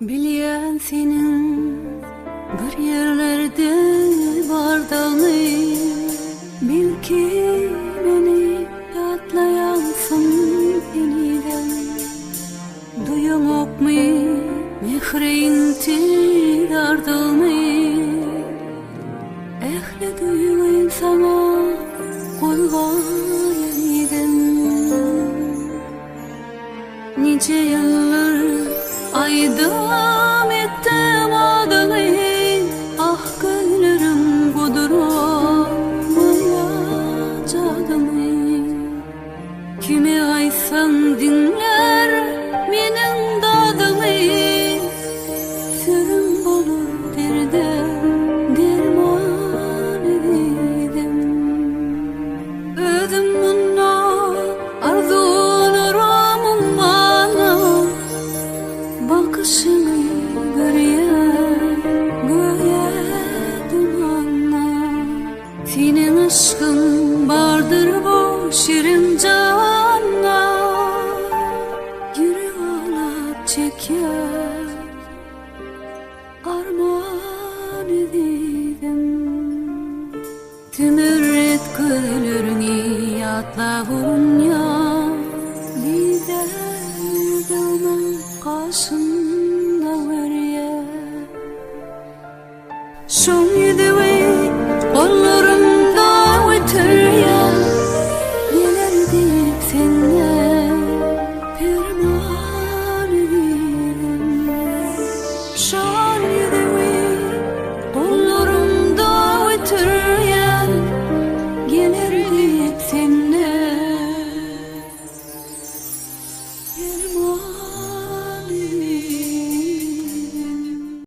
Bilyen senin bir yerlerde bardığını, bil ki beni yatlayansın yeniden. Duyumak mı mehreyin dardığını, ehli duyulayım sana koygan yeniden. Nice yıllar aydam ettim adını, ah gönlüm kuduramayacağını. Kime aysan dinler menin dadımı, sürüm olur derdim derman ededim. Ödüm bundan arzularımın bana, bakışını göğe dumanla. Senin aşkın vardır bu şirin canla, yürü ağlat çeker armağan ededim. Tümürret gülürünü yatla vurun ya, lider yudumın karşında var ya. Şun yüdüğü kollarımda ötür ya, nelerdi senle perman edelim.